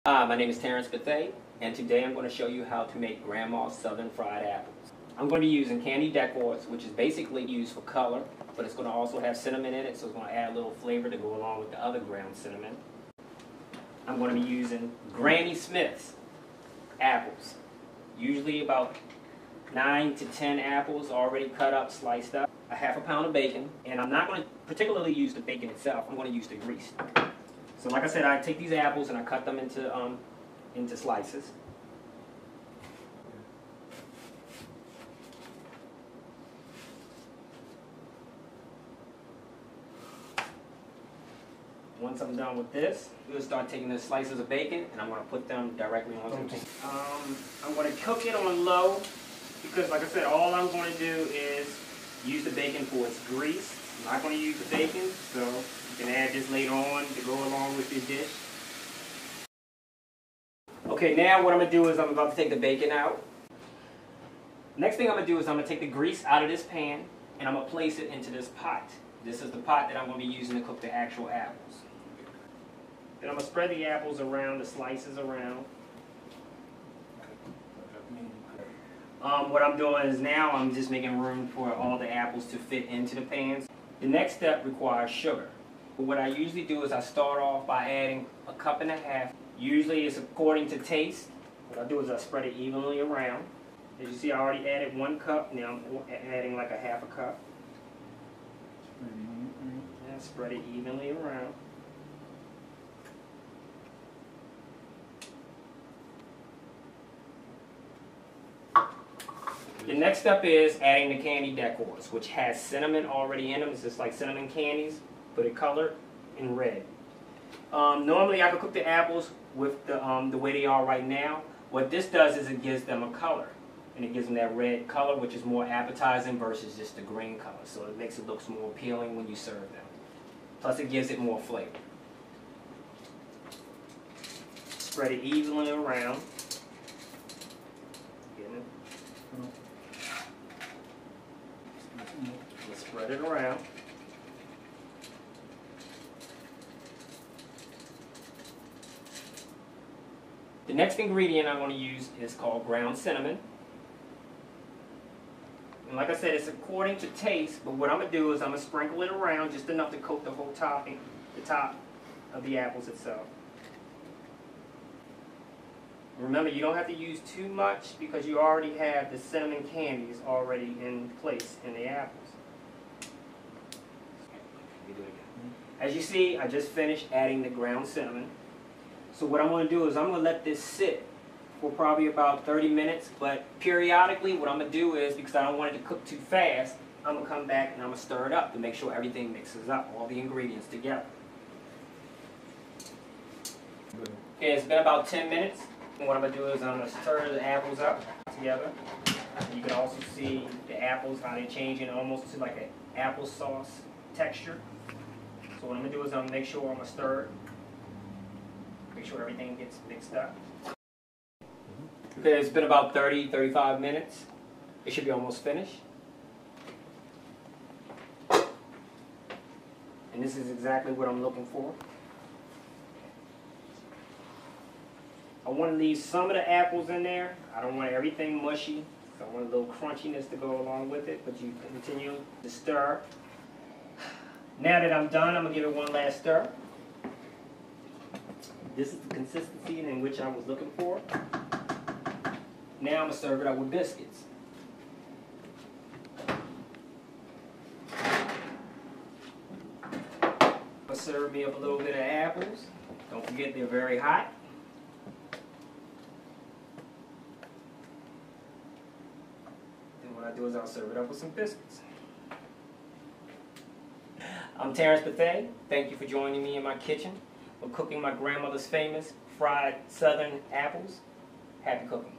Hi, my name is Terrence Bethea, and today I'm going to show you how to make Grandma's Southern Fried Apples. I'm going to be using candy decors, which is basically used for color, but it's going to also have cinnamon in it, so it's going to add a little flavor to go along with the other ground cinnamon. I'm going to be using Granny Smith's apples, usually about 9 to 10 apples already cut up, sliced up, a half a pound of bacon, and I'm not going to particularly use the bacon itself, I'm going to use the grease. So like I said, I take these apples and I cut them into slices. Once I'm done with this, we'll start taking the slices of bacon and I'm going to put them directly onto the bacon. I'm going to cook it on low because, like I said, all I'm going to do is use the bacon for its grease. I'm not going to use the bacon, so you can add this later on to go along with your dish. Okay, now what I'm going to do is I'm about to take the bacon out. Next thing I'm going to do is I'm going to take the grease out of this pan and I'm going to place it into this pot. This is the pot that I'm going to be using to cook the actual apples. Then I'm going to spread the apples around, the slices around. What I'm doing is now I'm just making room for all the apples to fit into the pans. The next step requires sugar. What I usually do is I start off by adding a cup and a half. Usually it's according to taste. What I do is I spread it evenly around. As you see, I already added 1 cup. Now I'm adding like a half a cup. And spread it evenly around. The next step is adding the candy decors, which has cinnamon already in them. It's just like cinnamon candies, but it colored in red. Normally I could cook the apples with the way they are right now. What this does is it gives them a color. And it gives them that red color, which is more appetizing versus just the green color. So it makes it look more appealing when you serve them. Plus it gives it more flavor. Spread it evenly around. Spread it around. The next ingredient I'm going to use is called ground cinnamon. And like I said, it's according to taste, but what I'm going to do is I'm going to sprinkle it around just enough to coat the whole topping, the top of the apples itself. Remember, you don't have to use too much because you already have the cinnamon candies already in place in the apples. As you see, I just finished adding the ground cinnamon. So what I'm going to do is I'm going to let this sit for probably about 30 minutes, but periodically what I'm going to do is, because I don't want it to cook too fast, I'm going to come back and I'm going to stir it up to make sure everything mixes up, all the ingredients together. Okay, it's been about 10 minutes. And what I'm going to do is I'm going to stir the apples up together. You can also see the apples, how they're changing almost to like an applesauce texture. So what I'm going to do is I'm going to make sure I'm going to stir it. Make sure everything gets mixed up. Okay, it's been about 30-35 minutes. It should be almost finished. And this is exactly what I'm looking for. I want to leave some of the apples in there. I don't want everything mushy. So I want a little crunchiness to go along with it, but you continue to stir. Now that I'm done, I'm going to give it one last stir. This is the consistency in which I was looking for. Now I'm going to serve it up with biscuits. I'm going to serve me up a little bit of apples. Don't forget they're very hot. Then what I do is I'll serve it up with some biscuits. I'm Terrence Bethea. Thank you for joining me in my kitchen. We're cooking my grandmother's famous fried southern apples. Happy cooking.